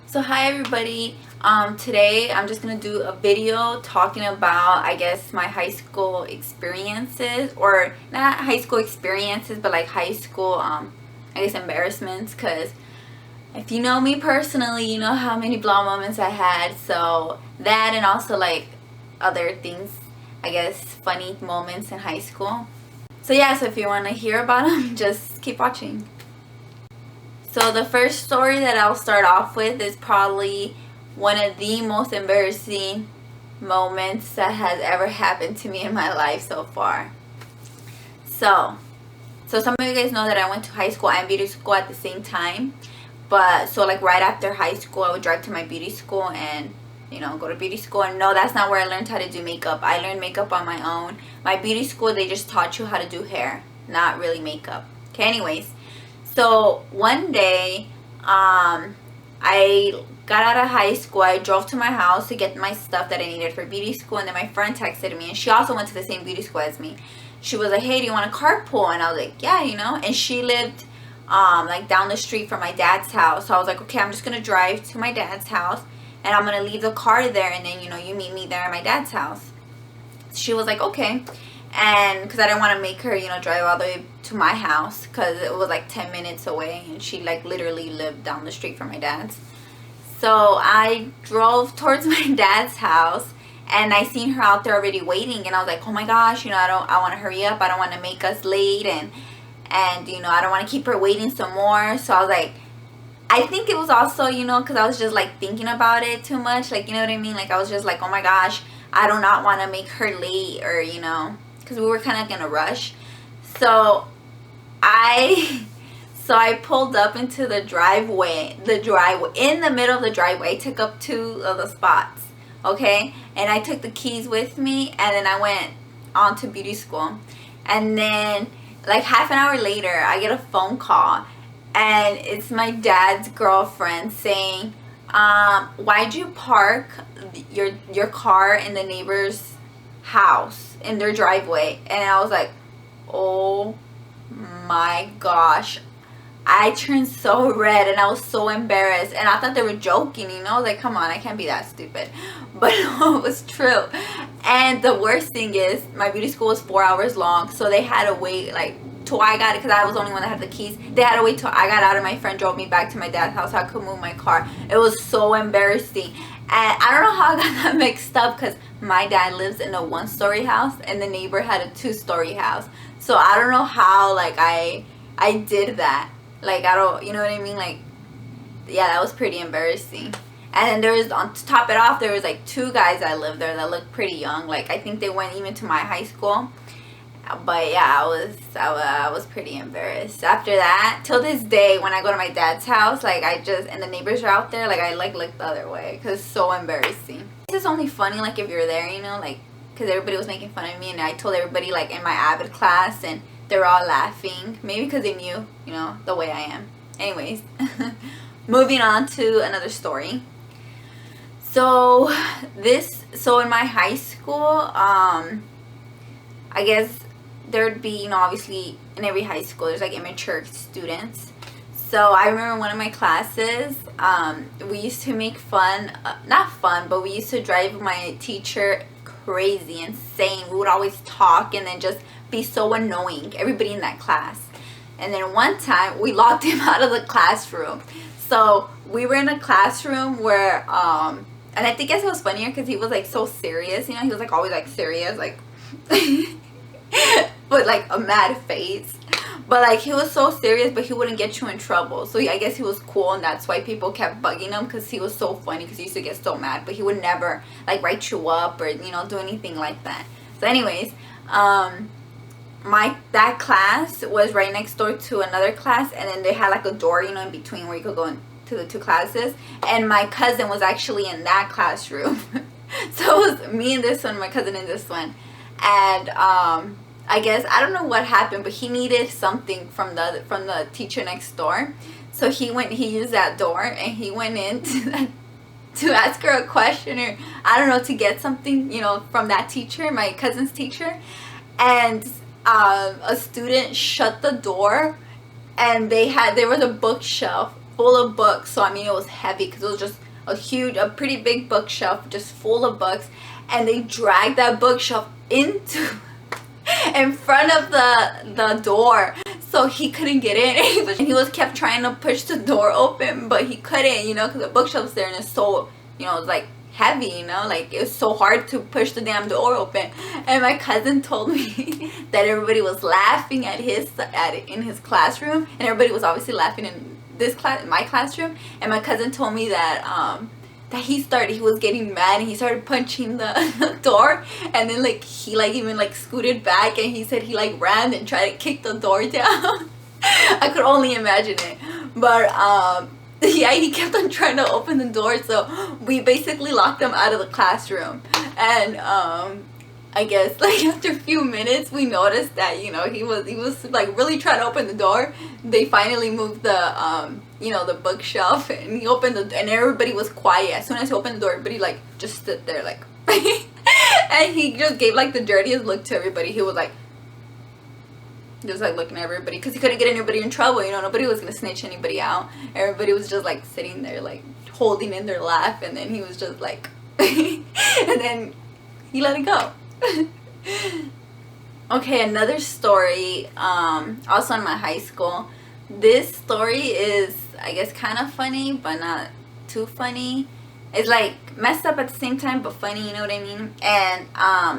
So hi everybody. Today I'm just gonna do a video talking about, I guess, my high school experiences, or not high school experiences, but like high school I guess embarrassments. Cause if you know me personally, you know how many blah moments I had. So that, and also like other things, I guess, funny moments in high school. So yeah, so if you want to hear about them, just keep watching. So the first story that I'll start off with is probably one of the most embarrassing moments that has ever happened to me in my life so far. So some of you guys know that I went to high school and beauty school at the same time. But so like right after high school, I would drive to my beauty school and go to beauty school. And no, that's not where I learned how to do makeup. I learned makeup on my own. My beauty school, they just taught you how to do hair, not really makeup. Okay, anyways. So one day, I got out of high school. I drove to my house to get my stuff that I needed for beauty school. And then my friend texted me, and she also went to the same beauty school as me. She was like, hey, do you want a carpool? And I was like, yeah, And she lived like down the street from my dad's house. So I was like, okay, I'm just going to drive to my dad's house. And I'm going to leave the car there. And then, you meet me there at my dad's house. She was like, okay. And because I didn't want to make her, drive all the way to my house, because it was like 10 minutes away, and she like literally lived down the street from my dad's. So I drove towards my dad's house, and I seen her out there already waiting, and I was like, oh my gosh, I want to hurry up. I don't want to make us late, and I don't want to keep her waiting some more. So I was like, I think it was also, because I was just like thinking about it too much, like, you know what I mean? Like, I was just like, oh my gosh, I do not want to make her late, or because we were kind of gonna rush. So I pulled up into the driveway in the middle of the driveway. I took up two of the spots, okay, and I took the keys with me, and then I went on to beauty school. And then like half an hour later, I get a phone call, and it's my dad's girlfriend saying, why'd you park your car in the neighbor's house, in their driveway? And I was like, oh my gosh. I turned so red, and I was so embarrassed, and I thought they were joking, I was like, come on, I can't be that stupid. But no, it was true. And the worst thing is, my beauty school was 4 hours long, so they had to wait like till I got it, because I was the only one that had the keys. They had to wait till I got out, and my friend drove me back to my dad's house so I could move my car. It was so embarrassing. And I don't know how I got that mixed up, because my dad lives in a 1-story house, and the neighbor had a 2-story house. So I don't know how, like, I did that. Like, I don't, you know what I mean? Like, yeah, that was pretty embarrassing. And then there was, to top it off, there was like 2 guys that lived there that looked pretty young. Like, I think they went even to my high school. But yeah, I was pretty embarrassed. After that, till this day, when I go to my dad's house, like, and the neighbors are out there, like, I like look the other way, because it's so embarrassing. This is only funny, like, if you're there, like, because everybody was making fun of me, and I told everybody, like, in my Avid class, and they were all laughing, maybe because they knew, the way I am. Anyways, moving on to another story. So in my high school, I guess there'd be, obviously in every high school there's like immature students. So I remember one of my classes, we used to make fun, not fun, but we used to drive my teacher crazy, insane. We would always talk and then just be so annoying, everybody in that class. And then one time we locked him out of the classroom. So we were in a classroom where, and I think it was funnier because he was like so serious, he was like always like serious, like with like a mad face. But like, he was so serious, but he wouldn't get you in trouble. So I guess he was cool, and that's why people kept bugging him, because he was so funny, because he used to get so mad. But he would never like write you up or do anything like that. So anyways, that class was right next door to another class, and then they had like a door, in between, where you could go into the 2 classes. And my cousin was actually in that classroom. So it was me in this one, my cousin in this one. And I guess, I don't know what happened, but he needed something from the teacher next door. So he used that door, and he went in to ask her a question, or I don't know, to get something, from that teacher, my cousin's teacher. And a student shut the door, and there was a bookshelf full of books. So I mean, it was heavy because it was just a pretty big bookshelf just full of books, and they dragged that bookshelf into in front of the door, so he couldn't get in. And he was kept trying to push the door open, but he couldn't, you know, because the bookshelf's there and it's so, you know, it's like heavy, you know, like it was so hard to push the damn door open. And my cousin told me that everybody was laughing in his classroom, and everybody was obviously laughing in my classroom. And my cousin told me that he was getting mad and he started punching the door, and then like he like even like scooted back, and he said he like ran and tried to kick the door down. I could only imagine it. But yeah, he kept on trying to open the door, so we basically locked him out of the classroom. And I guess like after a few minutes we noticed that, you know, he was like really trying to open the door. They finally moved the you know, the bookshelf, and he opened and everybody was quiet. As soon as he opened the door, everybody like just stood there like and he just gave like the dirtiest look to everybody. He was like just like looking at everybody because he couldn't get anybody in trouble, you know. Nobody was gonna snitch anybody out. Everybody was just like sitting there like holding in their laugh, and then he was just like and then he let it go. Okay, another story, also in my high school. This story is, I guess, kind of funny, but not too funny. It's like messed up at the same time, but funny, you know what I mean? And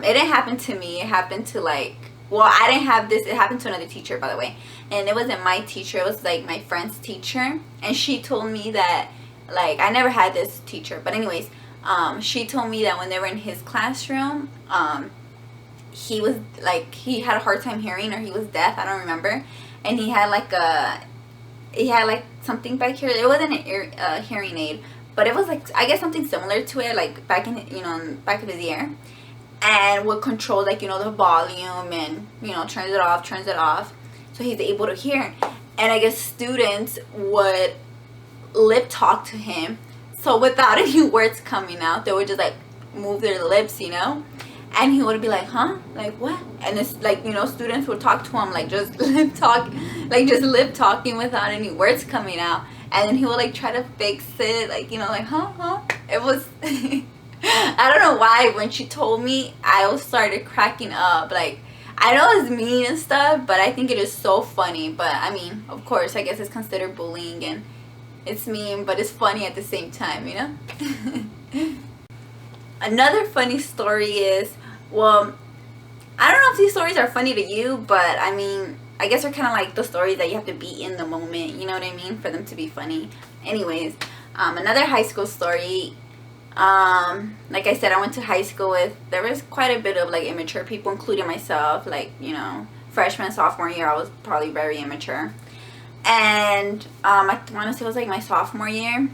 it didn't happen to me. It happened to like, well, I didn't have this. It happened to another teacher, by the way. And it wasn't my teacher. It was like my friend's teacher. And she told me that, like, I never had this teacher. But anyways, she told me that when they were in his classroom, he was like, he had a hard time hearing, or he was deaf. I don't remember. And he had like something back here. It wasn't a hearing aid, but it was like, I guess, something similar to it, like back in, you know, in the back of his ear, and would control, like, you know, the volume, and, you know, turns it off, so he's able to hear. And I guess students would lip talk to him, so without any words coming out, they would just like move their lips, you know. And he would be like, huh? Like, what? And it's like, you know, students would talk to him like just lip talking without any words coming out. And then he would like try to fix it, like, you know, like, huh? It was I don't know why, when she told me, I started cracking up. Like, I know it's mean and stuff, but I think it is so funny. But I mean, of course, I guess it's considered bullying, and it's mean, but it's funny at the same time, you know. Another funny story is, well, I don't know if these stories are funny to you, but I mean, I guess they're kind of like the stories that you have to be in the moment, you know what I mean, for them to be funny. Anyways, another high school story. Like I said, I went to high school with, there was quite a bit of like immature people, including myself. Like, you know, freshman, sophomore year, I was probably very immature. And I want to say it was like my sophomore year.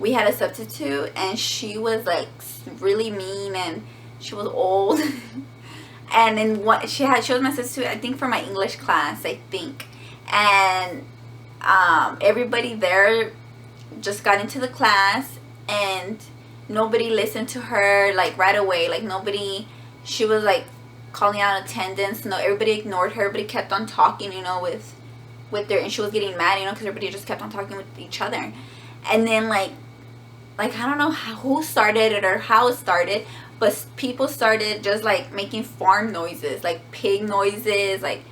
We had a substitute, and she was like really mean, and she was old. And then she was my substitute, I think, for my English class, I think. And everybody there just got into the class, and nobody listened to her like right away. Like, nobody, she was like calling out attendance. No, everybody ignored her. Everybody kept on talking, you know, with their, and she was getting mad, you know, because everybody just kept on talking with each other. And then like I don't know who started it or how it started, but people started just like making farm noises, like pig noises, like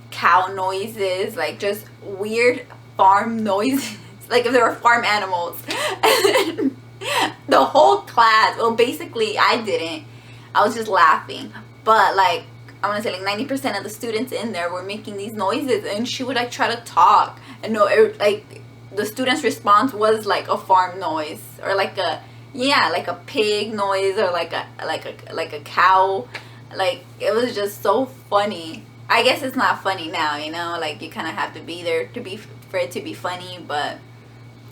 cow noises, like just weird farm noises, like if there were farm animals. And the whole class, well, basically I didn't, I was just laughing, but like I want to say like 90% of the students in there were making these noises, and she would like try to talk, and no, like the student's response was like a farm noise, or like a, yeah, like a pig noise, or like a cow. Like, it was just so funny. I guess it's not funny now, you know, like you kind of have to be there for it to be funny. But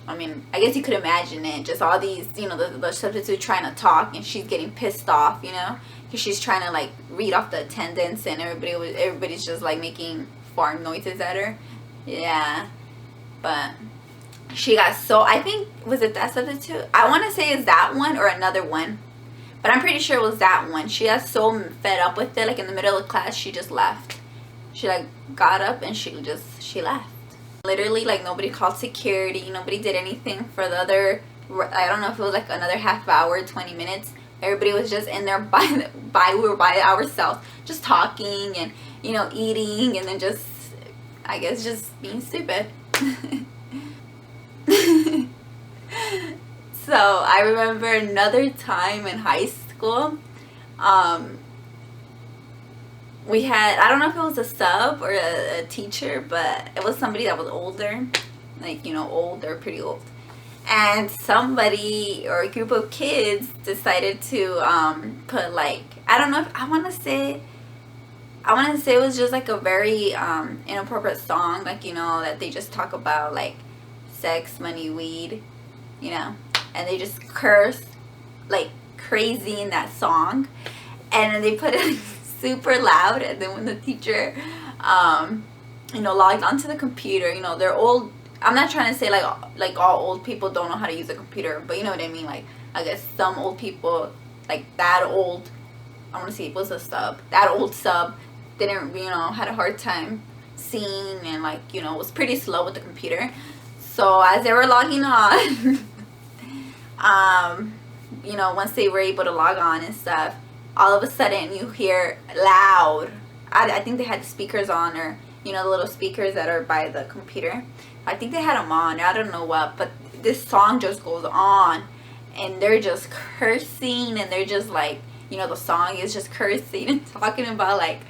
I mean, I guess you could imagine it, just all these, you know, the substitute trying to talk, and she's getting pissed off, you know, because she's trying to like read off the attendance, and everybody's just like making farm noises at her. Yeah, but she got so, I think, was it that substitute? I want to say it's that one or another one, but I'm pretty sure it was that one. She got so fed up with it, like in the middle of class, she just left. She like got up and she left. Literally, like, nobody called security, nobody did anything for the other, I don't know if it was like another half hour, 20 minutes. Everybody was just in there we were by ourselves, just talking and, you know, eating, and then just, I guess, just being stupid. So I remember another time in high school, we had, I don't know if it was a sub or a teacher, but it was somebody that was older, like, you know, old or pretty old. And somebody or a group of kids decided to put, like, I don't know if, I want to say it was just like a very inappropriate song, like, you know, that they just talk about, like, sex, money, weed, you know, and they just curse like crazy in that song, and then they put it super loud. And then when the teacher you know, logged onto the computer, you know, they're old. I'm not trying to say like all old people don't know how to use a computer, but you know what I mean. Like, I guess some old people, like that old, I want to see, it was a sub, that old sub didn't, you know, had a hard time seeing, and, like, you know, was pretty slow with the computer. So as they were logging on, you know, once they were able to log on and stuff, all of a sudden you hear loud, I think they had the speakers on, or, you know, the little speakers that are by the computer. I think they had them on, I don't know what, but this song just goes on, and they're just cursing, and they're just like, you know, the song is just cursing and talking about, like,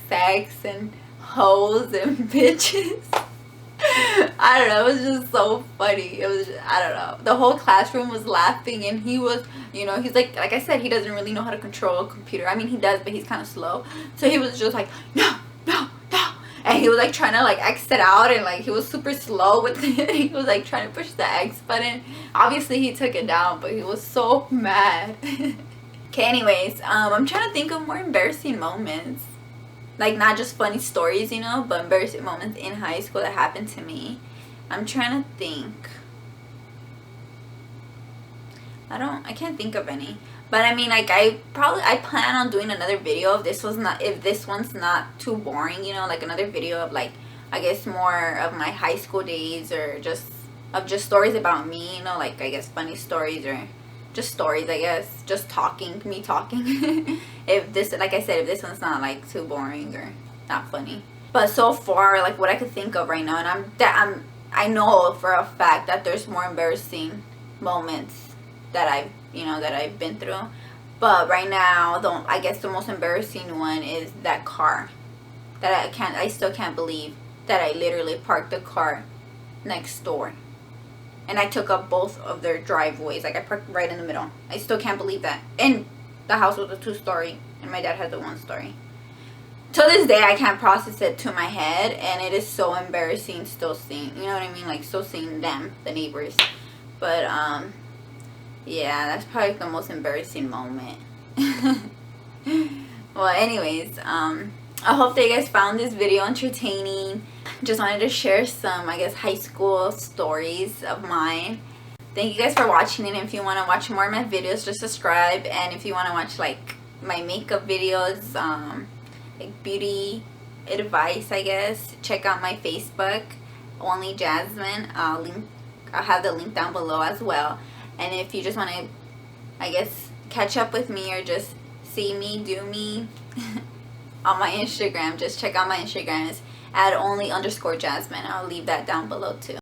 sex and hoes and bitches. I don't know, it was just so funny. It was, I don't know, the whole classroom was laughing, and he was, you know, he's like I said, he doesn't really know how to control a computer. I mean, he does, but he's kind of slow. So he was just like, no, no, no, and he was like trying to like exit out, and like he was super slow with it. He was like trying to push the X button. Obviously he took it down, but he was so mad. Okay, anyways, I'm trying to think of more embarrassing moments. Like, not just funny stories, you know, but embarrassing moments in high school that happened to me. I'm trying to think. I can't think of any. But I mean, like, I plan on doing another video if this one's not too boring, you know, like another video of, like, I guess more of my high school days, or just stories about me, you know, like, I guess funny stories, or just stories, I guess, just me talking. If this, like I said, if this one's not like too boring or not funny. But so far, like, what I could think of right now, and I know for a fact that there's more embarrassing moments that I've been through. But right now, I guess the most embarrassing one is that car that I still can't believe that I literally parked the car next door. And I took up both of their driveways. Like, I parked right in the middle. I still can't believe that. And the house was a 2-story, and my dad had the 1-story. To this day, I can't process it to my head, and it is so embarrassing still seeing, you know what I mean? Like, still seeing them, the neighbors. But, yeah, that's probably the most embarrassing moment. Well, anyways, I hope that you guys found this video entertaining. Just wanted to share some, I guess, high school stories of mine. Thank you guys for watching, and if you want to watch more of my videos, just subscribe. And if you want to watch, like, my makeup videos, like beauty advice, I guess, check out my Facebook, Only Jasmine. I'll have the link down below as well. And if you just want to, I guess, catch up with me, or just see me do me on my Instagram, just check out my Instagram. It's @only_Jasmine. I'll leave that down below too.